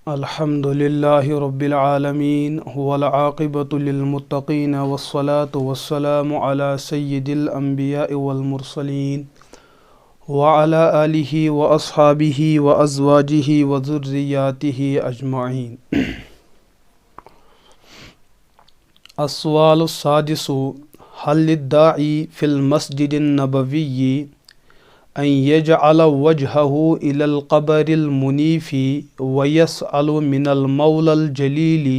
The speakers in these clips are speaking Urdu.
الحمدللہ رب العالمین والعاقبۃ للمتقین والصلاة والسلام علی سید الانبیاء والمرسلین وعلی آلہ واصحابہ وازواجہ وذریاتہ اجمعین۔ السؤال السادس، هل للداعی فی المسجد النبوی ان یجعل وجهه الى القبر المنیف ویسأل من المولى الجلیل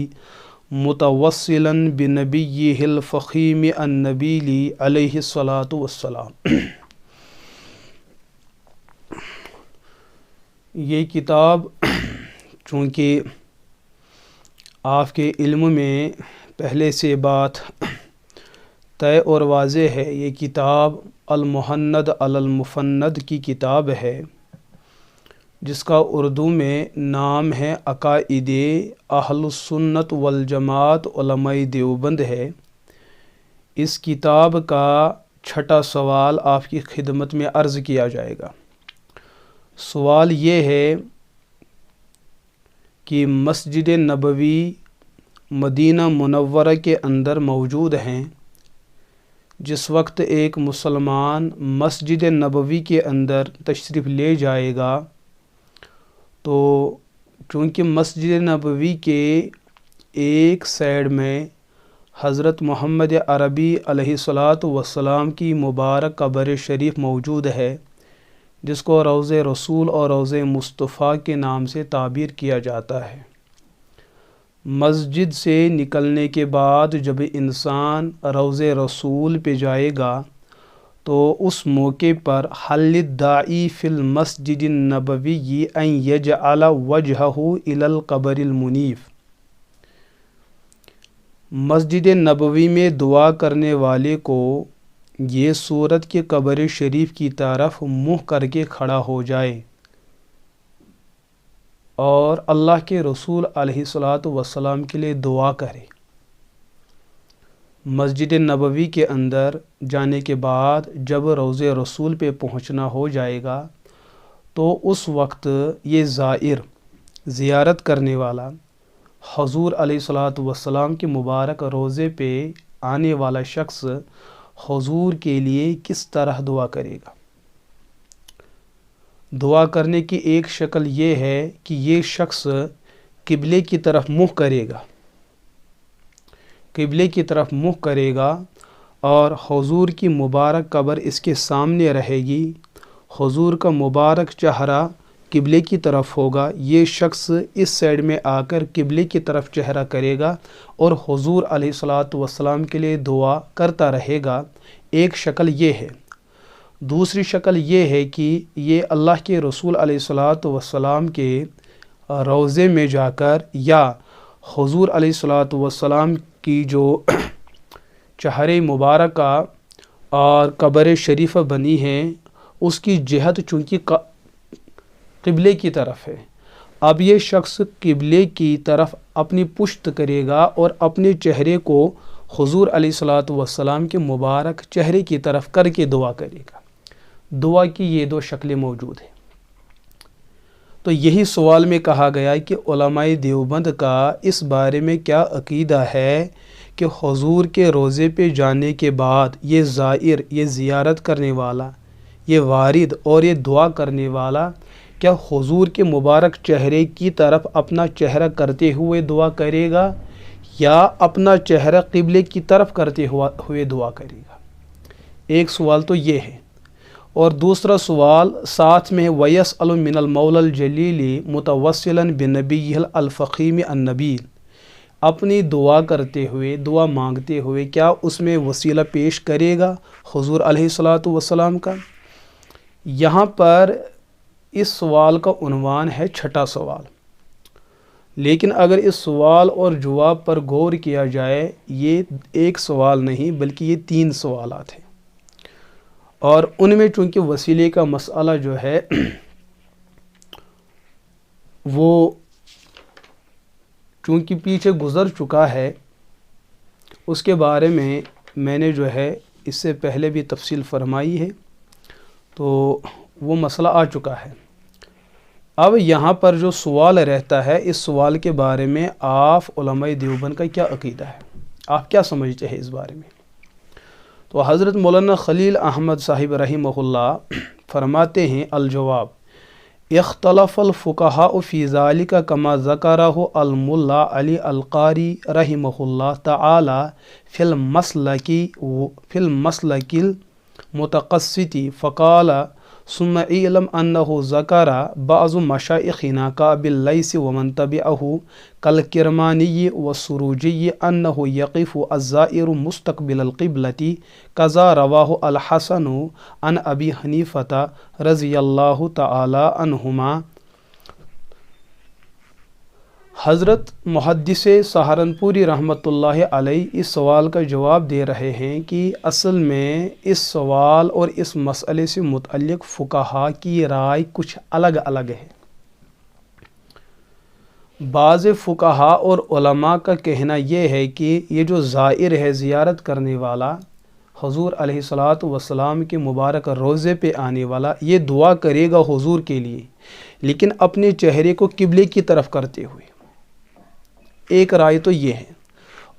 متوسلا بنبیہ الفخیم النبیل علیہ الصلاۃ والسلام۔ یہ کتاب چونکہ آپ کے علم میں پہلے سے بات طے اور واضح ہے، یہ کتاب المہند علی المفند کی کتاب ہے، جس کا اردو میں نام ہے عقائد اہل السنت والجماعت علماء دیوبند ہے۔ اس کتاب کا چھٹا سوال آپ کی خدمت میں عرض کیا جائے گا۔ سوال یہ ہے کہ مسجد نبوی مدینہ منورہ کے اندر موجود ہیں۔ جس وقت ایک مسلمان مسجد نبوی کے اندر تشریف لے جائے گا تو چونکہ مسجد نبوی کے ایک سائڈ میں حضرت محمد عربی علیہ الصلاۃ والسلام کی مبارک قبر شریف موجود ہے، جس کو روضہ رسول اور روضہ مصطفیٰ کے نام سے تعبیر کیا جاتا ہے۔ مسجد سے نکلنے کے بعد جب انسان روضہ رسول پہ جائے گا تو اس موقع پر حل الداعی فی المسجد النبوی ان یجعل وجہہ الی القبر المنیف، مسجد نبوی میں دعا کرنے والے کو یہ صورت کہ قبر شریف کی طرف منہ کر کے کھڑا ہو جائے اور اللہ کے رسول علیہ الصلاۃ والسلام کے لیے دعا کرے۔ مسجد نبوی کے اندر جانے کے بعد جب روضہ رسول پہ پہنچنا ہو جائے گا تو اس وقت یہ زائر، زیارت کرنے والا، حضور علیہ الصلاۃ والسلام کے مبارک روضے پہ آنے والا شخص حضور کے لیے کس طرح دعا کرے گا؟ دعا کرنے کی ایک شکل یہ ہے کہ یہ شخص قبلے کی طرف منہ کرے گا، قبلے کی طرف منہ کرے گا اور حضور کی مبارک قبر اس کے سامنے رہے گی، حضور کا مبارک چہرہ قبلے کی طرف ہوگا، یہ شخص اس سائڈ میں آ کر قبلے کی طرف چہرہ کرے گا اور حضور علیہ الصلاۃ والسلام کے لیے دعا کرتا رہے گا۔ ایک شکل یہ ہے۔ دوسری شکل یہ ہے کہ یہ اللہ کے رسول علیہ الصلاۃ والسلام کے روضے میں جا کر یا حضور علیہ الصلاۃ والسلام کی جو چہرے مبارکہ اور قبر شریف بنی ہے اس کی جہت چونکہ قبلے کی طرف ہے، اب یہ شخص قبلے کی طرف اپنی پشت کرے گا اور اپنے چہرے کو حضور علیہ الصلاۃ والسلام کے مبارک چہرے کی طرف کر کے دعا کرے گا۔ دعا کی یہ دو شکلیں موجود ہیں۔ تو یہی سوال میں کہا گیا کہ علماء دیوبند کا اس بارے میں کیا عقیدہ ہے کہ حضور کے روضے پہ جانے کے بعد یہ زائر، یہ زیارت کرنے والا، یہ وارد اور یہ دعا کرنے والا کیا حضور کے مبارک چہرے کی طرف اپنا چہرہ کرتے ہوئے دعا کرے گا یا اپنا چہرہ قبلے کی طرف کرتے ہوئے دعا کرے گا؟ ایک سوال تو یہ ہے، اور دوسرا سوال ساتھ میں وَيَسْأَلُ مِنَ الْمَوْلَى الْجَلِيلِ مُتَوَسِّلًا بِنَبِيِّهِ الْفَخِيمِ النَّبِيلِ، اپنی دعا کرتے ہوئے، دعا مانگتے ہوئے کیا اس میں وسیلہ پیش کرے گا حضور علیہ الصلاۃ والسلام کا؟ یہاں پر اس سوال کا عنوان ہے چھٹا سوال، لیکن اگر اس سوال اور جواب پر غور کیا جائے یہ ایک سوال نہیں بلکہ یہ 3 سوالات ہیں، اور ان میں چونکہ وسیلے کا مسئلہ جو ہے وہ چونکہ پیچھے گزر چکا ہے، اس کے بارے میں نے جو ہے اس سے پہلے بھی تفصیل فرمائی ہے، تو وہ مسئلہ آ چکا ہے۔ اب یہاں پر جو سوال رہتا ہے، اس سوال کے بارے میں آپ علماء دیوبند کا کیا عقیدہ ہے، آپ کیا سمجھتے ہیں اس بارے میں؟ تو حضرت مولانا خلیل احمد صاحب رحمہ اللہ فرماتے ہیں الجواب اختلف الفقہاء فی ذالک کما ذکرہ الملا علی القاری رحمہ اللہ تعالی فی المسلک المتقسط فقال ثم اعلم انه ذکر بعض مشائخنا كأبي الليث ومن تبعه كالكرماني والسروجي انه يقف الزائر مستقبل القبلة كذا رواه الحسن عن ابي حنیفة رضی اللہ تعالی عنہما۔ حضرت محدث سہارنپوری رحمۃ اللہ علیہ اس سوال کا جواب دے رہے ہیں کہ اصل میں اس سوال اور اس مسئلے سے متعلق فقہا کی رائے کچھ الگ الگ ہے۔ بعض فقہا اور علماء کا کہنا یہ ہے کہ یہ جو زائر ہے، زیارت کرنے والا، حضور علیہ الصلاۃ والسلام کے مبارک روضے پہ آنے والا، یہ دعا کرے گا حضور کے لیے، لیکن اپنے چہرے کو قبلے کی طرف کرتے ہوئے۔ ایک رائے تو یہ ہے،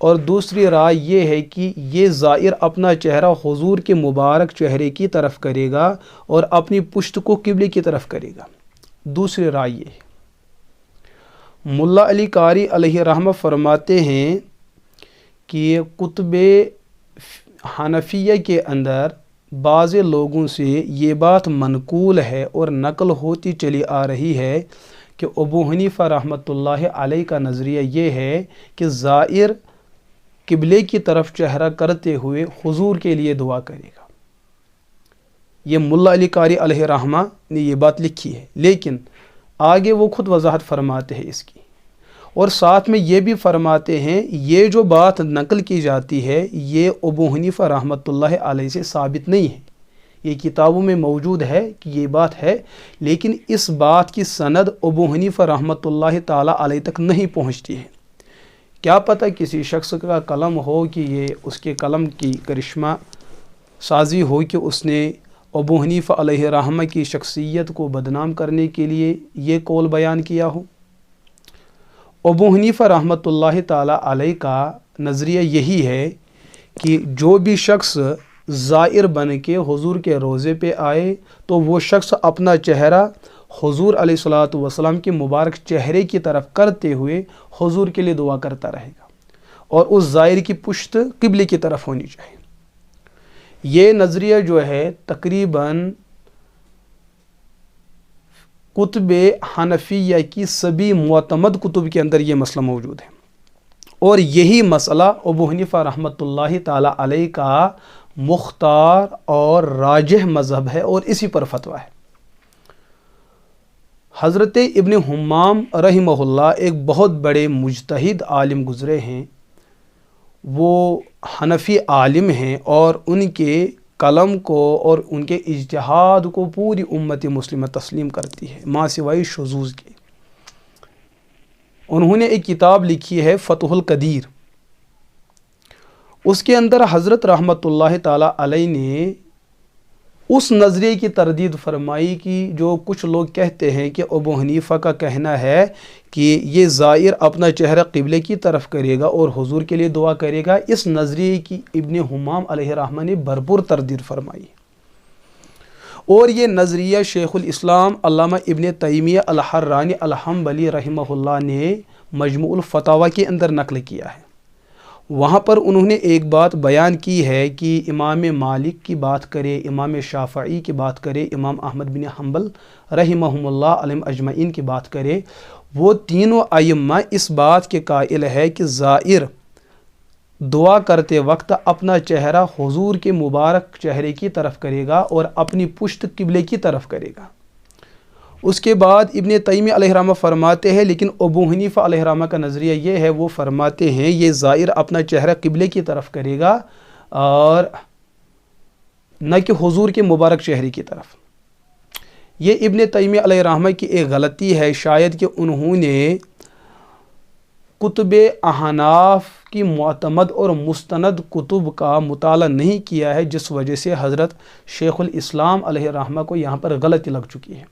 اور دوسری رائے یہ ہے کہ یہ زائر اپنا چہرہ حضور کے مبارک چہرے کی طرف کرے گا اور اپنی پشت کو قبلے کی طرف کرے گا۔ دوسری رائے یہ ہے۔ ملا علی قاری علیہ رحمہ فرماتے ہیں کہ کتب حنفیہ کے اندر بعض لوگوں سے یہ بات منقول ہے اور نقل ہوتی چلی آ رہی ہے کہ ابو حنیفہ رحمۃ اللہ علیہ کا نظریہ یہ ہے کہ زائر قبلے کی طرف چہرہ کرتے ہوئے حضور کے لیے دعا کرے گا۔ یہ ملا علی قاری علیہ رحمہ نے یہ بات لکھی ہے، لیکن آگے وہ خود وضاحت فرماتے ہیں اس کی، اور ساتھ میں یہ بھی فرماتے ہیں یہ جو بات نقل کی جاتی ہے یہ ابو حنیفہ رحمۃ اللہ علیہ سے ثابت نہیں ہے۔ یہ کتابوں میں موجود ہے کہ یہ بات ہے، لیکن اس بات کی سند ابو حنیفہ رحمۃ اللہ تعالی علیہ تک نہیں پہنچتی ہے۔ کیا پتہ کسی شخص کا قلم ہو کہ یہ اس کے قلم کی کرشمہ سازی ہو کہ اس نے ابو حنیفہ علیہ رحمہ کی شخصیت کو بدنام کرنے کے لیے یہ قول بیان کیا ہو۔ ابو حنیفہ رحمۃ اللہ تعالی علیہ کا نظریہ یہی ہے کہ جو بھی شخص زائر بن کے حضور کے روضے پہ آئے تو وہ شخص اپنا چہرہ حضور علیہ الصلاۃ والسلام کے مبارک چہرے کی طرف کرتے ہوئے حضور کے لیے دعا کرتا رہے گا، اور اس زائر کی پشت قبلے کی طرف ہونی چاہیے۔ یہ نظریہ جو ہے تقریباً کتب حنفیہ کی سبھی معتمد کتب کے اندر یہ مسئلہ موجود ہے، اور یہی مسئلہ ابو حنیفہ رحمۃ اللہ تعالی علیہ کا مختار اور راجح مذہب ہے، اور اسی پر فتویٰ ہے۔ حضرت ابن حمام رحمہ اللہ ایک بہت بڑے مجتہد عالم گزرے ہیں، وہ حنفی عالم ہیں، اور ان کے قلم کو اور ان کے اجتہاد کو پوری امت مسلمہ تسلیم کرتی ہے ما سوائے شذوذ کے۔ انہوں نے ایک کتاب لکھی ہے فتح القدیر، اس کے اندر حضرت رحمۃ اللہ تعالی علیہ نے اس نظریے کی تردید فرمائی کہ جو کچھ لوگ کہتے ہیں کہ ابو حنیفہ کا کہنا ہے کہ یہ زائر اپنا چہرہ قبلے کی طرف کرے گا اور حضور کے لیے دعا کرے گا، اس نظریے کی ابن حمام علیہ رحمہ نے بھرپور تردید فرمائی، اور یہ نظریہ شیخ الاسلام علامہ ابن تیمیہ الحرانی الحنبلی رحمہ اللہ نے مجموع الفتاوی کے اندر نقل کیا ہے۔ وہاں پر انہوں نے ایک بات بیان کی ہے کہ امام مالک کی بات کرے، امام شافعی کی بات کرے، امام احمد بن حنبل رحمہم اللہ علیہم اجمعین کی بات کرے، وہ تینوں ائمہ اس بات کے قائل ہے کہ زائر دعا کرتے وقت اپنا چہرہ حضور کے مبارک چہرے کی طرف کرے گا اور اپنی پشت قبلے کی طرف کرے گا۔ اس کے بعد ابن تیمیہ علیہ رحمہ فرماتے ہیں لیکن ابو حنیفہ علیہ رحمہ کا نظریہ یہ ہے، وہ فرماتے ہیں یہ زائر اپنا چہرہ قبلے کی طرف کرے گا اور نہ کہ حضور کے مبارک چہرے کی طرف۔ یہ ابن تیمیہ علیہ رحمہ کی ایک غلطی ہے، شاید کہ انہوں نے کتب احناف کی معتمد اور مستند کتب کا مطالعہ نہیں کیا ہے، جس وجہ سے حضرت شیخ الاسلام علیہ رحمہ کو یہاں پر غلطی لگ چکی ہے۔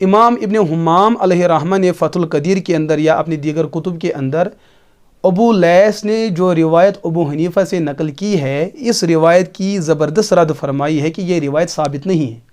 امام ابن حمام علیہ رحمہ نے فتح القدیر کے اندر یا اپنی دیگر کتب کے اندر ابو لیث نے جو روایت ابو حنیفہ سے نقل کی ہے، اس روایت کی زبردست رد فرمائی ہے کہ یہ روایت ثابت نہیں ہے،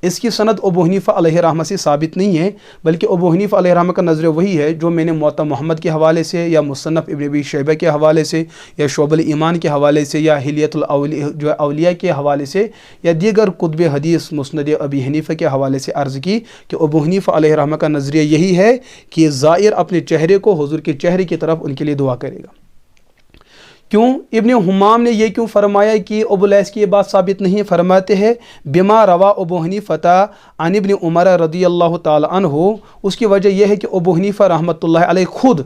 اس کی سند ابو حنیفہ علیہ رحمہ سے ثابت نہیں ہے، بلکہ ابو حنیفہ علیہ رحمہ کا نظریہ وہی ہے جو میں نے موطا محمد کے حوالے سے یا مصنف ابن ابی شیبہ کے حوالے سے یا شعب الایمان کے حوالے سے یا حلیۃ الاولیاء کے حوالے سے یا دیگر کتب حدیث مسند ابی حنیفہ کے حوالے سے عرض کی کہ ابو حنیفہ علیہ رحمہ کا نظریہ یہی ہے کہ زائر اپنے چہرے کو حضور کے چہرے کی طرف ان کے لیے دعا کرے گا۔ کیوں ابن حمام نے یہ کیوں فرمایا کہ ابو لیث کی یہ بات ثابت نہیں؟ فرماتے ہیں بما روا ابو حنیفہ عن ابن عمر رضی اللہ تعالی عنہ، اس کی وجہ یہ ہے کہ ابو حنیفہ رحمۃ اللہ علیہ خود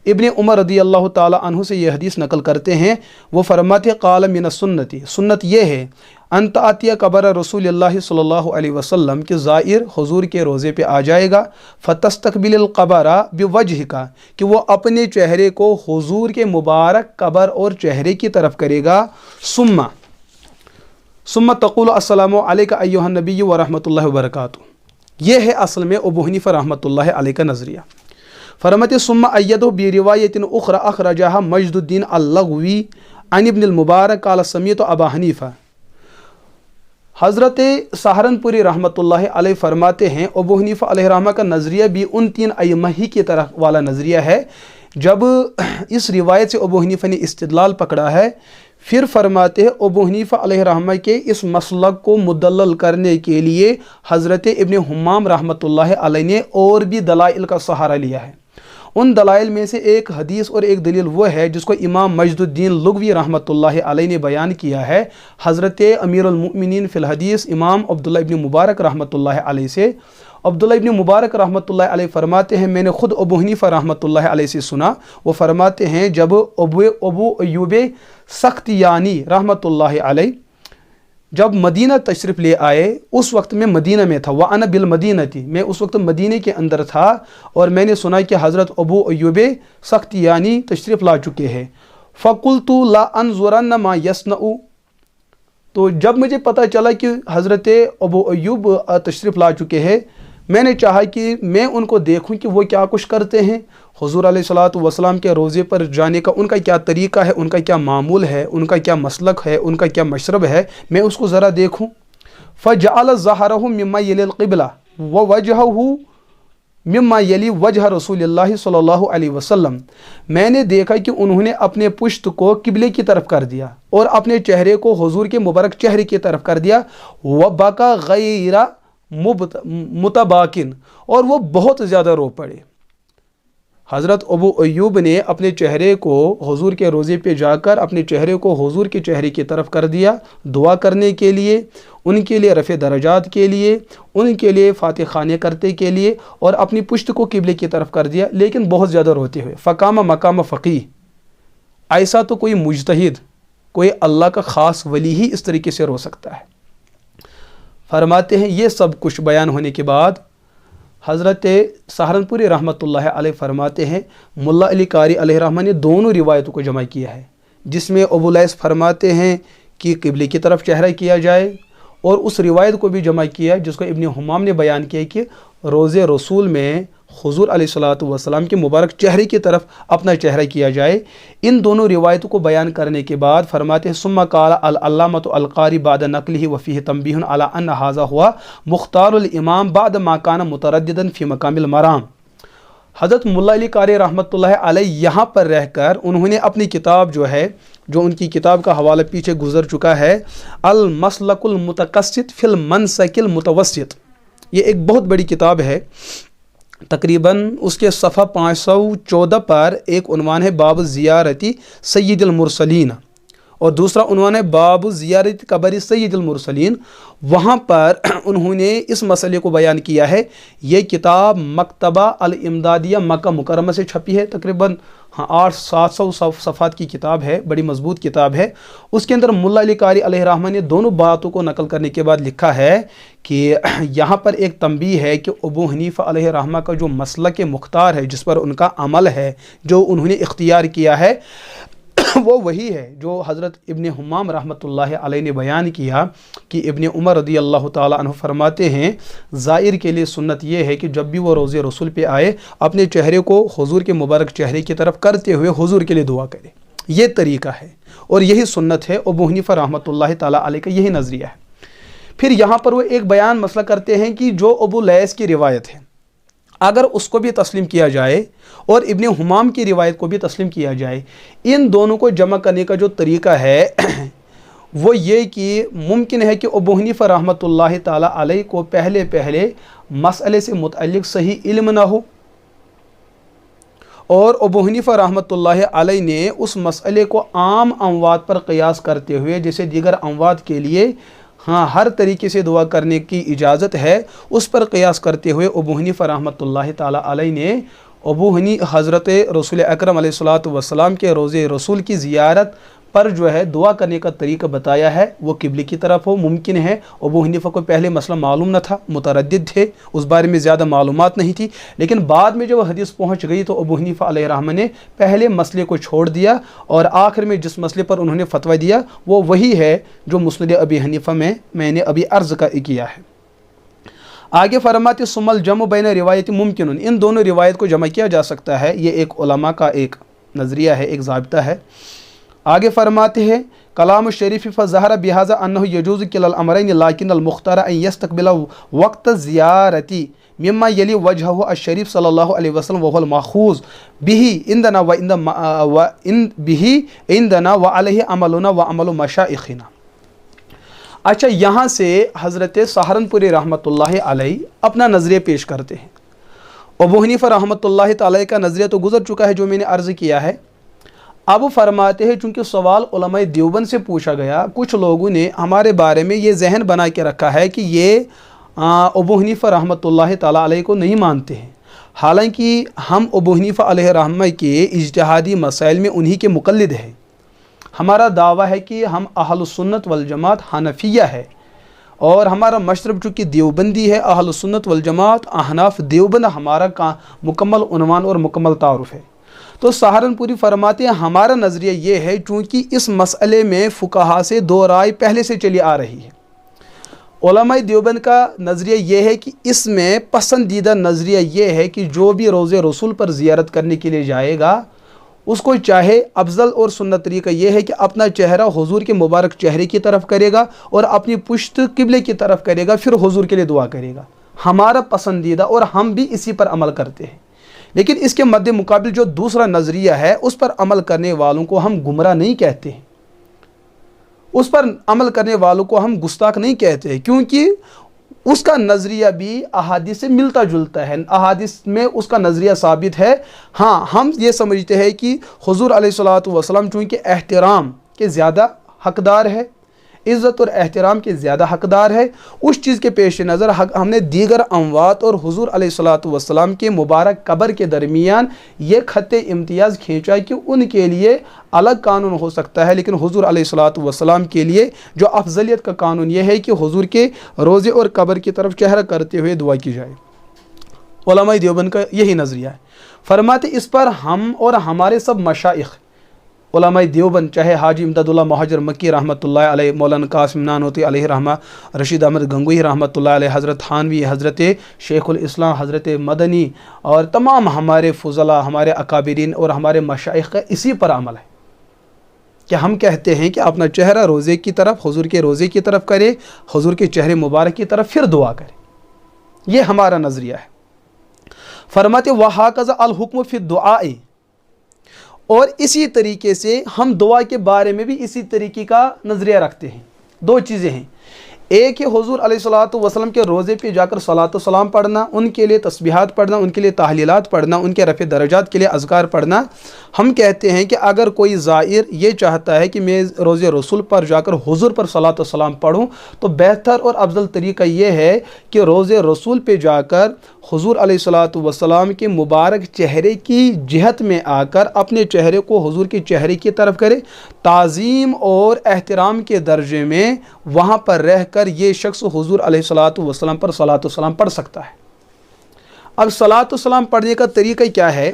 ابن عمر رضی اللہ تعالی عنہ سے یہ حدیث نقل کرتے ہیں، وہ فرماتے ہیں قال من السنت، سنت یہ ہے ان تأتی قبر رسول اللہ صلی اللہ علیہ وسلم کہ زائر حضور کے روزے پہ آ جائے گا، فتستقبل القبر بوجہک، کہ وہ اپنے چہرے کو حضور کے مبارک قبر اور چہرے کی طرف کرے گا، ثم تقول السلام علیک ایھا النبی ورحمۃ اللہ وبرکاتہ۔ یہ ہے اصل میں ابو حنیفہ رحمۃ اللہ علیہ کا نظریہ۔ فرماتے ثم ایدہ بروایت اخری اخرجہا مجد الدین اللغوی عن ابن المبارک قال سمیعت ابا حنیفہ۔ حضرت سہارنپوری رحمۃ اللہ علیہ فرماتے ہیں ابو حنیفہ علیہ رحمہ کا نظریہ بھی ان تین ائمہ ہی کی طرح والا نظریہ ہے۔ جب اس روایت سے ابو حنیفہ نے استدلال پکڑا ہے، پھر فرماتے ہیں ابو حنیفہ علیہ رحمہ کے اس مسلک کو مدلل کرنے کے لیے حضرت ابن حمام رحمۃ اللہ علیہ نے اور بھی دلائل کا سہارا لیا ہے۔ ان دلائل میں سے ایک حدیث اور ایک دلیل وہ ہے جس کو امام مجد الدین لغوی رحمۃ اللہ علیہ نے بیان کیا ہے حضرت امیر المؤمنین فی الحدیث امام عبداللہ ابن مبارک رحمۃ اللہ علیہ سے۔ عبداللہ ابن مبارک رحمۃ اللہ علیہ فرماتے ہیں میں نے خود ابو حنیفہ رحمۃ اللہ علیہ سے سنا، وہ فرماتے ہیں جب ابو ایوب سختیانی رحمۃ اللہ علیہ جب مدینہ تشریف لے آئے، اس وقت میں مدینہ میں تھا، وَأَنَا بِالْمَدِينَةِ، میں اس وقت مدینہ کے اندر تھا، اور میں نے سنا کہ حضرت ابو ایوب سختیانی تشریف لا چکے ہیں۔ فَقُلْتُ لَا أَنظُرَنَّ مَا يَصْنَعُ، تو جب مجھے پتہ چلا کہ حضرت ابو ایوب تشریف لا چکے ہیں، میں نے چاہا کہ میں ان کو دیکھوں کہ وہ کیا کچھ کرتے ہیں، حضور علیہ الصلوۃ والسلام کے روزے پر جانے کا ان کا کیا طریقہ ہے، ان کا کیا معمول ہے، ان کا کیا مسلک ہے، ان کا کیا مشرب ہے، میں اس کو ذرا دیکھوں۔ فَجَعَلَ ظَهْرَهُ مِمَّا يَلِي الْقِبْلَةَ وَوَجْهَهُ مِمَّا يَلِي وَجْهَ رسول اللہ صلی اللہ علیہ وسلم، میں نے دیکھا کہ انہوں نے اپنے پشت کو قبلے کی طرف کر دیا اور اپنے چہرے کو حضور کے مبارک چہرے کی طرف کر دیا، وَبَكَى غَيْرَ متباکن، اور وہ بہت زیادہ رو پڑے۔ حضرت ابو ایوب نے اپنے چہرے کو حضور کے روزے پہ جا کر اپنے چہرے کو حضور کے چہرے کی طرف کر دیا، دعا کرنے کے لیے، ان کے لیے رفع درجات کے لیے، ان کے لیے فاتح خانے کرتے کے لیے، اور اپنی پشت کو قبلے کی طرف کر دیا، لیکن بہت زیادہ روتے ہوئے۔ فقام مقام فقیہ، ایسا تو کوئی مجتہد، کوئی اللہ کا خاص ولی ہی اس طریقے سے رو سکتا ہے۔ فرماتے ہیں یہ سب کچھ بیان ہونے کے بعد حضرت سہارنپوری رحمۃ اللہ علیہ فرماتے ہیں ملا علی قاری علیہ رحمہ نے دونوں روایتوں کو جمع کیا ہے، جس میں ابو لیث فرماتے ہیں کہ قبلے کی طرف چہرہ کیا جائے، اور اس روایت کو بھی جمع کیا جس کو ابن حمام نے بیان کیا کہ روزے رسول میں حضور علیہ الصلوۃ والسلام کے مبارک چہرے کی طرف اپنا چہرہ کیا جائے۔ ان دونوں روایتوں کو بیان کرنے کے بعد فرماتے ہیں ثم قال العلامۃ القاری بعد نقلہ وفیہ تنبیہ علی ان ھذا ہوا مختار الامام بعد ما کان مترددا فی مقام المرام۔ حضرت ملا علی قاری رحمۃ اللہ علیہ یہاں پر رہ کر انہوں نے اپنی کتاب جو ان کی کتاب کا حوالہ پیچھے گزر چکا ہے، المسلک المتقصد فی المنسک المتوسط، یہ ایک بہت بڑی کتاب ہے، تقریباً اس کے صفحہ 514 پر ایک عنوان ہے باب زیارتی سید المرسلین، اور دوسرا عنوان ہے باب زیارت قبر سید المرسلین۔ وہاں پر انہوں نے اس مسئلے کو بیان کیا ہے۔ یہ کتاب مکتبہ الامدادیہ مکہ مکرمہ سے چھپی ہے، تقریباً 700 صفحات کی کتاب ہے، بڑی مضبوط کتاب ہے۔ اس کے اندر ملا علی قاری علیہ رحمہ نے دونوں باتوں کو نقل کرنے کے بعد لکھا ہے کہ یہاں پر ایک تنبیہ ہے کہ ابو حنیفہ علیہ رحمہ کا جو مسلک مختار ہے، جس پر ان کا عمل ہے، جو انہوں نے اختیار کیا ہے، وہ وہی ہے جو حضرت ابن حمام رحمۃ اللہ علیہ نے بیان کیا کہ ابن عمر رضی اللہ تعالیٰ عنہ فرماتے ہیں زائر کے لیے سنت یہ ہے کہ جب بھی وہ روضہ رسول پہ آئے اپنے چہرے کو حضور کے مبارک چہرے کی طرف کرتے ہوئے حضور کے لیے دعا کرے. یہ طریقہ ہے اور یہی سنت ہے. ابو حنیفہ رحمۃ اللہ تعالیٰ علیہ کا یہی نظریہ ہے. پھر یہاں پر وہ ایک بیان مسئلہ کرتے ہیں کہ جو ابو لیث کی روایت ہے اگر اس کو بھی تسلیم کیا جائے اور ابن حمام کی روایت کو بھی تسلیم کیا جائے، ان دونوں کو جمع کرنے کا جو طریقہ ہے وہ یہ کہ ممکن ہے کہ ابو حنیفہ رحمۃ اللہ تعالیٰ علیہ کو پہلے مسئلے سے متعلق صحیح علم نہ ہو، اور ابو حنیفہ رحمۃ اللہ علیہ نے اس مسئلے کو عام اموات پر قیاس کرتے ہوئے، جیسے دیگر اموات کے لیے ہر طریقے سے دعا کرنے کی اجازت ہے، اس پر قیاس کرتے ہوئے ابو حنیفہ رحمۃ اللہ تعالیٰ علیہ نے حضرت رسول اکرم علیہ الصلوۃ والسلام کے روضہ رسول کی زیارت پر جو ہے دعا کرنے کا طریقہ بتایا ہے، وہ قبلے کی طرف ہو. ممکن ہے ابو حنیفہ کو پہلے مسئلہ معلوم نہ تھا، متردد تھے، اس بارے میں زیادہ معلومات نہیں تھی، لیکن بعد میں جب حدیث پہنچ گئی تو ابو حنیفہ علیہ الرحمہ نے پہلے مسئلے کو چھوڑ دیا اور آخر میں جس مسئلے پر انہوں نے فتویٰ دیا وہ وہی ہے جو مسند ابی حنیفہ میں نے ابھی عرض کیا ہے. آگے فرماتے ثم الجمع بین روایت ممکن، ان دونوں روایت کو جمع کیا جا سکتا ہے. یہ ایک علماء کا ایک نظریہ ہے، ایک ضابطہ ہے. آگے فرماتے ہیں کلام الشریف فظہر بہذا انہ یجوز کلا الامرین لیکن المختار ان یستقبل وقت زیارتی مما یلی وجہہ الشریف صلی اللہ علیہ وسلم وهو الماخوذ به عندنا وعلیہ عملنا وعمل مشائخنا. اچھا، یہاں سے حضرت سہارنپوری رحمۃ اللہ علیہ اپنا نظریہ پیش کرتے ہیں. ابو حنیفہ رحمۃ اللہ تعالی کا نظریہ تو گزر چکا ہے جو میں نے عرض کیا ہے. اب فرماتے ہیں چونکہ سوال علماء دیوبند سے پوچھا گیا، کچھ لوگوں نے ہمارے بارے میں یہ ذہن بنا کے رکھا ہے کہ یہ ابو حنیفہ رحمۃ اللہ تعالیٰ علیہ کو نہیں مانتے ہیں، حالانکہ ہم ابو حنیفہ علیہ رحمہ کے اجتہادی مسائل میں انہی کے مقلد ہیں. ہمارا دعویٰ ہے کہ ہم اہل السنت والجماعت حنفیہ ہے اور ہمارا مشرب چونکہ دیوبندی ہے. اہل السنت والجماعت احناف دیوبند ہمارا مکمل عنوان اور مکمل تعارف ہے. تو سہارنپوری فرماتے ہیں ہمارا نظریہ یہ ہے چونکہ اس مسئلے میں فقہا سے دو رائے پہلے سے چلی آ رہی ہے. علماء دیوبند کا نظریہ یہ ہے کہ اس میں پسندیدہ نظریہ یہ ہے کہ جو بھی روضہ رسول پر زیارت کرنے کے لیے جائے گا اس کو چاہے افضل اور سنت طریقہ یہ ہے کہ اپنا چہرہ حضور کے مبارک چہرے کی طرف کرے گا اور اپنی پشت قبلے کی طرف کرے گا، پھر حضور کے لیے دعا کرے گا. ہمارا پسندیدہ اور ہم بھی اسی پر عمل کرتے ہیں. لیکن اس کے مد مقابل جو دوسرا نظریہ ہے اس پر عمل کرنے والوں کو ہم گمراہ نہیں کہتے ہیں، اس پر عمل کرنے والوں کو ہم گستاخ نہیں کہتے ہیں، کیونکہ اس کا نظریہ بھی احادیث سے ملتا جلتا ہے، احادیث میں اس کا نظریہ ثابت ہے. ہاں، ہم یہ سمجھتے ہیں کہ حضور علیہ الصلوۃ والسلام چونکہ احترام کے زیادہ حقدار ہے، عزت اور احترام کے زیادہ حقدار ہے، اس چیز کے پیش نظر ہم نے دیگر اموات اور حضور علیہ الصلوۃ والسلام کے مبارک قبر کے درمیان یہ خط امتیاز کھینچا کہ ان کے لیے الگ قانون ہو سکتا ہے، لیکن حضور علیہ الصلوۃ والسلام کے لیے جو افضلیت کا قانون یہ ہے کہ حضور کے روضے اور قبر کی طرف چہرہ کرتے ہوئے دعا کی جائے. علماء دیوبند کا یہی نظریہ ہے. فرماتے اس پر ہم اور ہمارے سب مشائخ علماء دیوبند، چاہے حاجی امداد اللہ مہاجر مکی رحمۃ اللہ علیہ، مولانا قاسم نانوتی علیہ رحمہ، رشید احمد گنگوئی رحمۃ اللہ علیہ، حضرت تھانوی، حضرت شیخ الاسلام، حضرت مدنی اور تمام ہمارے فضلاء، ہمارے اکابرین اور ہمارے مشائخ کا اسی پر عمل ہے کہ ہم کہتے ہیں کہ اپنا چہرہ روزے کی طرف، حضور کے روزے کی طرف کرے، حضور کے چہرے مبارک کی طرف، پھر دعا کرے. یہ ہمارا نظریہ ہے. فرماتے وَهَكَذَا الْحُكْمُ فِي الدُّعَاءِ، اور اسی طریقے سے ہم دعا کے بارے میں بھی اسی طریقے کا نظریہ رکھتے ہیں. دو چیزیں ہیں، ایک ہے حضور علیہ الصلوۃ والسلام کے روزے پہ جا کر صلاۃ و سلام پڑھنا، ان کے لیے تسبیحات پڑھنا، ان کے لیے تحلیلات پڑھنا، ان کے رفع درجات کے لیے اذکار پڑھنا. ہم کہتے ہیں کہ اگر کوئی زائر یہ چاہتا ہے کہ میں روزے رسول پر جا کر حضور پر صلاۃ و سلام پڑھوں تو بہتر اور افضل طریقہ یہ ہے کہ روزے رسول پہ جا کر حضور علیہ الصلوۃ والسلام کے مبارک چہرے کی جہت میں آ کر اپنے چہرے کو حضور کے چہرے کی طرف کرے. تعظیم اور احترام کے درجے میں وہاں پر رہ کر یہ شخص حضور علیہ الصلوۃ والسلام پر صلاۃ و سلام پڑھ سکتا ہے. اب صلاۃ و سلام پڑھنے کا طریقہ کیا ہے؟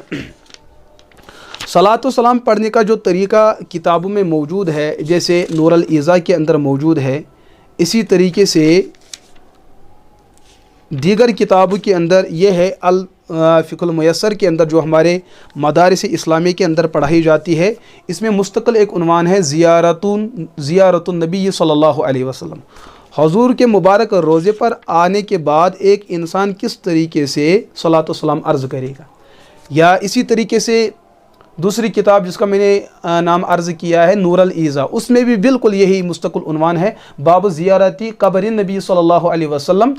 صلاۃ و سلام پڑھنے کا جو طریقہ کتابوں میں موجود ہے، جیسے نور الایضاح کے اندر موجود ہے، اسی طریقے سے دیگر کتابوں کے اندر یہ ہے الفقہ المیسر کے اندر جو ہمارے مدارس اسلامی کے اندر پڑھائی جاتی ہے، اس میں مستقل ایک عنوان ہے زیارت النبی صلی اللہ علیہ وسلم، حضور کے مبارک روزے پر آنے کے بعد ایک انسان کس طریقے سے صلاۃ و سلام عرض کرے گا۔ یا اسی طریقے سے دوسری کتاب جس کا میں نے نام عرض کیا ہے نور الایضاح، اس میں بھی بالکل یہی مستقل عنوان ہے، باب زیارتی قبر النبی صلی اللہ علیہ وسلم۔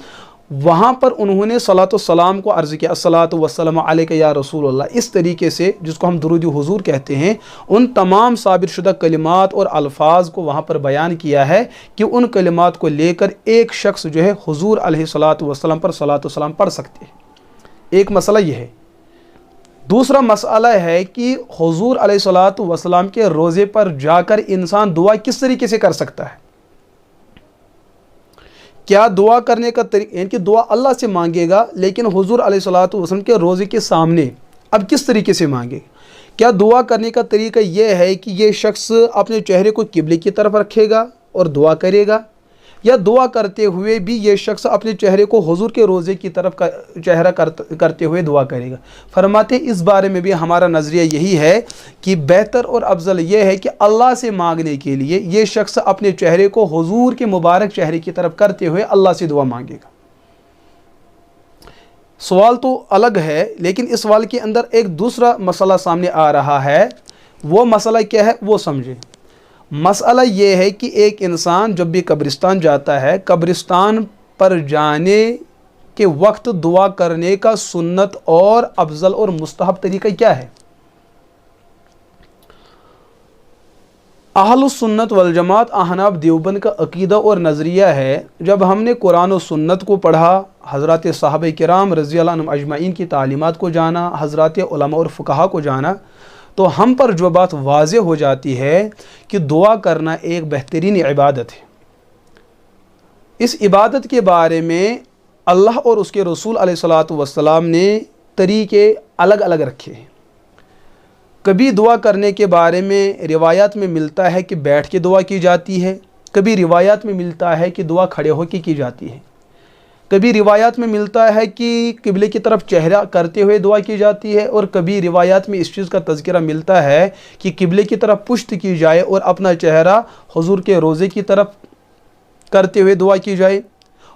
وہاں پر انہوں نے صلاۃ و سلام کو عرض کیا، الصلاۃ والسلام علیک یا رسول اللہ، اس طریقے سے جس کو ہم درود حضور کہتے ہیں، ان تمام ثابت شدہ کلمات اور الفاظ کو وہاں پر بیان کیا ہے کہ ان کلمات کو لے کر ایک شخص جو ہے حضور علیہ الصلاۃ والسلام پر صلاۃ و سلام پڑھ سکتے ہیں۔ ایک مسئلہ یہ ہے۔ دوسرا مسئلہ ہے کہ حضور علیہ الصلاۃ والسلام کے روزے پر جا کر انسان دعا کس طریقے سے کر سکتا ہے؟ کیا دعا کرنے کا طریقہ، یعنی کہ دعا اللہ سے مانگے گا لیکن حضور علیہ الصلاۃ والسلام کے روزے کے سامنے اب کس طریقے سے مانگے گا؟ کیا دعا کرنے کا طریقہ یہ ہے کہ یہ شخص اپنے چہرے کو قبلے کی طرف رکھے گا اور دعا کرے گا، یا دعا کرتے ہوئے بھی یہ شخص اپنے چہرے کو حضور کے روزے کی طرف چہرہ کرتے ہوئے دعا کرے گا؟ فرماتے ہیں اس بارے میں بھی ہمارا نظریہ یہی ہے کہ بہتر اور افضل یہ ہے کہ اللہ سے مانگنے کے لیے یہ شخص اپنے چہرے کو حضور کے مبارک چہرے کی طرف کرتے ہوئے اللہ سے دعا مانگے گا۔ سوال تو الگ ہے، لیکن اس سوال کے اندر ایک دوسرا مسئلہ سامنے آ رہا ہے۔ وہ مسئلہ کیا ہے وہ سمجھیں۔ مسئلہ یہ ہے کہ ایک انسان جب بھی قبرستان جاتا ہے، قبرستان پر جانے کے وقت دعا کرنے کا سنت اور افضل اور مستحب طریقہ کیا ہے؟ اہل السنت والجماعت احناف دیوبند کا عقیدہ اور نظریہ ہے، جب ہم نے قرآن و سنت کو پڑھا، حضرات صحابہ کرام رضی اللہ عنہم اجمعین کی تعلیمات کو جانا، حضرات علماء اور فقہا کو جانا، تو ہم پر جو بات واضح ہو جاتی ہے کہ دعا کرنا ایک بہترین عبادت ہے۔ اس عبادت کے بارے میں اللہ اور اس کے رسول علیہ الصلاۃ والسلام نے طریقے الگ الگ رکھے ہیں۔ کبھی دعا کرنے کے بارے میں روایات میں ملتا ہے کہ بیٹھ کے دعا کی جاتی ہے، کبھی روایات میں ملتا ہے کہ دعا کھڑے ہو کے کی جاتی ہے، کبھی روایات میں ملتا ہے کہ قبلے کی طرف چہرہ کرتے ہوئے دعا کی جاتی ہے، اور کبھی روایات میں اس چیز کا تذکرہ ملتا ہے کہ قبلے کی طرف پشت کی جائے اور اپنا چہرہ حضور کے روزے کی طرف کرتے ہوئے دعا کی جائے،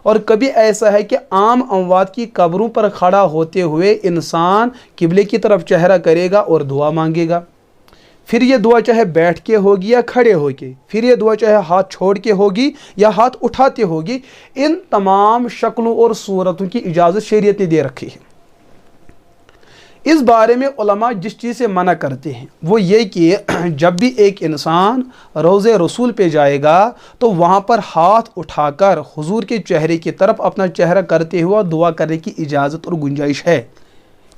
اور کبھی ایسا ہے کہ عام اموات کی قبروں پر کھڑا ہوتے ہوئے انسان قبلے کی طرف چہرہ کرے گا اور دعا مانگے گا۔ پھر یہ دعا چاہے بیٹھ کے ہوگی یا کھڑے ہو کے، پھر یہ دعا چاہے ہاتھ چھوڑ کے ہوگی یا ہاتھ اٹھاتے ہوگی، ان تمام شکلوں اور صورتوں کی اجازت شریعت نے دے رکھی ہے۔ اس بارے میں علماء جس چیز سے منع کرتے ہیں وہ یہ کہ جب بھی ایک انسان روضہ رسول پہ جائے گا تو وہاں پر ہاتھ اٹھا کر حضور کے چہرے کی طرف اپنا چہرہ کرتے ہوا دعا کرنے کی اجازت اور گنجائش ہے،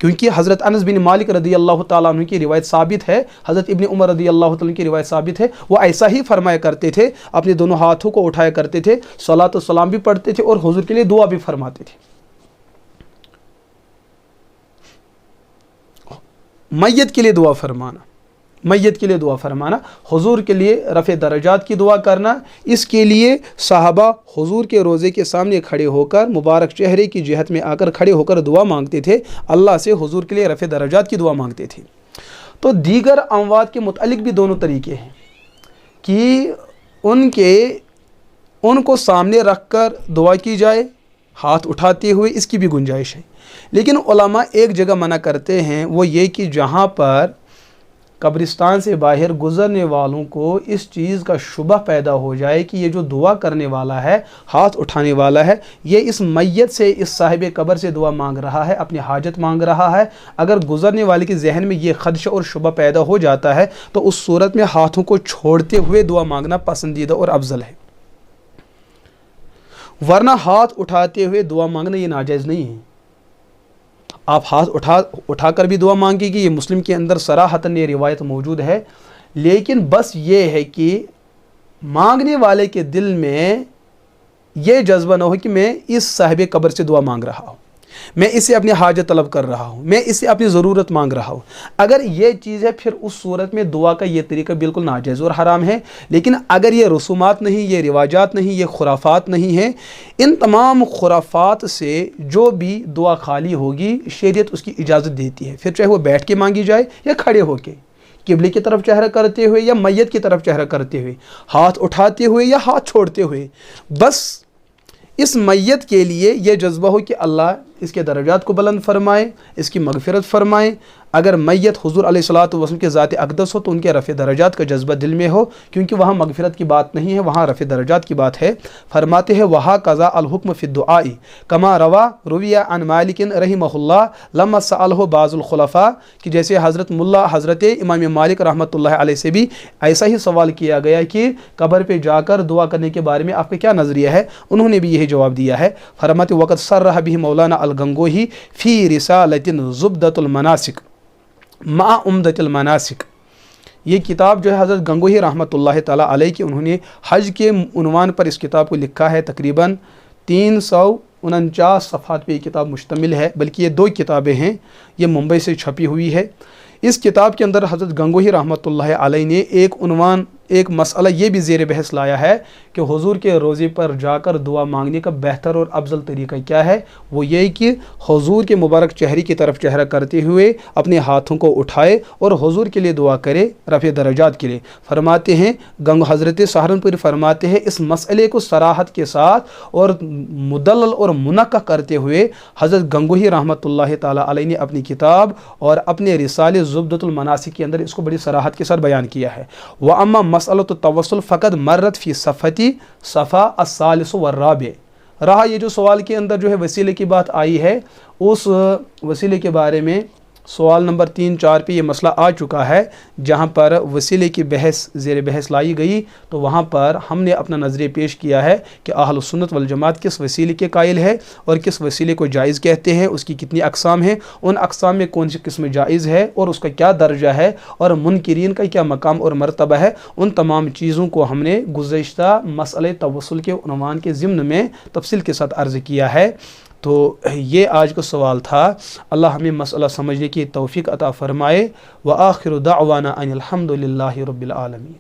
کیونکہ حضرت انس بن مالک رضی اللہ تعالیٰ عنہ کی روایت ثابت ہے، حضرت ابن عمر رضی اللہ تعالیٰ عنہ کی روایت ثابت ہے، وہ ایسا ہی فرمایا کرتے تھے، اپنے دونوں ہاتھوں کو اٹھایا کرتے تھے، صلاۃ و سلام بھی پڑھتے تھے اور حضور کے لیے دعا بھی فرماتے تھے۔ میت کے لیے دعا فرمانا، میت کے لیے دعا فرمانا، حضور کے لیے رفع درجات کی دعا کرنا، اس کے لیے صحابہ حضور کے روزے کے سامنے کھڑے ہو کر مبارک چہرے کی جہت میں آ کر کھڑے ہو کر دعا مانگتے تھے، اللہ سے حضور کے لیے رفع درجات کی دعا مانگتے تھے۔ تو دیگر اموات کے متعلق بھی دونوں طریقے ہیں کہ ان کو سامنے رکھ کر دعا کی جائے ہاتھ اٹھاتے ہوئے، اس کی بھی گنجائش ہے، لیکن علماء ایک جگہ منع کرتے ہیں، وہ یہ کہ جہاں پر قبرستان سے باہر گزرنے والوں کو اس چیز کا شبہ پیدا ہو جائے کہ یہ جو دعا کرنے والا ہے، ہاتھ اٹھانے والا ہے، یہ اس میت سے، اس صاحب قبر سے دعا مانگ رہا ہے، اپنی حاجت مانگ رہا ہے، اگر گزرنے والے کے ذہن میں یہ خدشہ اور شبہ پیدا ہو جاتا ہے تو اس صورت میں ہاتھوں کو چھوڑتے ہوئے دعا مانگنا پسندیدہ اور افضل ہے، ورنہ ہاتھ اٹھاتے ہوئے دعا مانگنا یہ ناجائز نہیں ہے۔ آپ ہاتھ اٹھا کر بھی دعا مانگے گی، یہ مسلم کے اندر صراحتاً یہ روایت موجود ہے، لیکن بس یہ ہے کہ مانگنے والے کے دل میں یہ جذبہ نہ ہو کہ میں اس صاحب قبر سے دعا مانگ رہا ہوں، میں اس سے اپنی حاجت طلب کر رہا ہوں، میں اس سے اپنی ضرورت مانگ رہا ہوں، اگر یہ چیز ہے پھر اس صورت میں دعا کا یہ طریقہ بالکل ناجائز اور حرام ہے۔ لیکن اگر یہ رسومات نہیں، یہ رواجات نہیں، یہ خرافات نہیں ہیں، ان تمام خرافات سے جو بھی دعا خالی ہوگی شریعت اس کی اجازت دیتی ہے، پھر چاہے وہ بیٹھ کے مانگی جائے یا کھڑے ہو کے، قبلے کی طرف چہرہ کرتے ہوئے یا میت کی طرف چہرہ کرتے ہوئے، ہاتھ اٹھاتے ہوئے یا ہاتھ چھوڑتے ہوئے، بس اس میت کے لیے یہ جذبہ ہو کہ اللہ اس کے درجات کو بلند فرمائے، اس کی مغفرت فرمائے۔ اگر میت حضور علیہ الصلوۃ والسلام کے ذات اقدس ہو تو ان کے رفع درجات کا جذبہ دل میں ہو، کیونکہ وہاں مغفرت کی بات نہیں ہے، وہاں رفع درجات کی بات ہے۔ فرماتے ہیں وہا قضا الحکم فی الدعاء کما روی عن مالک رحمہ اللہ لما سألہ بعض الخلفاء، کہ جیسے حضرت امام مالک رحمۃ اللہ علیہ سے بھی ایسا ہی سوال کیا گیا کہ قبر پہ جا کر دعا کرنے کے بارے میں آپ کا کیا نظریہ ہے، انہوں نے بھی یہی جواب دیا ہے۔ فرماتے وقت صرح به مولانا الگنگوہی فی رسالۃ زبدۃ المناسک مع عمدۃ المناسک، یہ کتاب جو ہے حضرت گنگوہی رحمۃ اللہ تعالیٰ علیہ کی، انہوں نے حج کے عنوان پر اس کتاب کو لکھا ہے۔ تقریباً 349 صفحات پہ یہ کتاب مشتمل ہے، بلکہ یہ 2 کتابیں ہیں، یہ ممبئی سے چھپی ہوئی ہے۔ اس کتاب کے اندر حضرت گنگوہی رحمۃ اللہ علیہ نے ایک مسئلہ یہ بھی زیر بحث لایا ہے کہ حضور کے روضے پر جا کر دعا مانگنے کا بہتر اور افضل طریقہ کیا ہے۔ وہ یہ کہ حضور کے مبارک چہرے کی طرف چہرہ کرتے ہوئے اپنے ہاتھوں کو اٹھائے اور حضور کے لیے دعا کرے، رفع درجات کے لیے۔ فرماتے ہیں حضرت سہارنپوری فرماتے ہیں اس مسئلے کو صراحت کے ساتھ اور مدلل اور منقح کرتے ہوئے حضرت گنگوہی رحمۃ اللہ تعالیٰ علیہ نے اپنی کتاب اور اپنے رسالے زبدۃ المناسک کے اندر اس کو بڑی صراحت کے ساتھ بیان کیا ہے۔ وَأَمَّا مسئلۃ التوسل فقط مرت فی صفحہ الثالث والرابع، رہا یہ جو سوال کے اندر جو ہے وسیلے کی بات آئی ہے، اس وسیلے کے بارے میں سوال نمبر 3-4 پہ یہ مسئلہ آ چکا ہے، جہاں پر وسیلے کی زیر بحث لائی گئی، تو وہاں پر ہم نے اپنا نظریہ پیش کیا ہے کہ اہل سنت والجماعت کس وسیلے کے قائل ہے اور کس وسیلے کو جائز کہتے ہیں، اس کی کتنی اقسام ہیں، ان اقسام میں کون سی قسم جائز ہے اور اس کا کیا درجہ ہے اور منکرین کا کیا مقام اور مرتبہ ہے، ان تمام چیزوں کو ہم نے گزشتہ مسئلہ توسل کے عنوان کے ضمن میں تفصیل کے ساتھ عرض کیا ہے۔ تو یہ آج کا سوال تھا۔ اللہ ہمیں مسئلہ سمجھنے کی توفیق عطا فرمائے۔ وآخر دعوانا ان الحمد للہ رب العالمین۔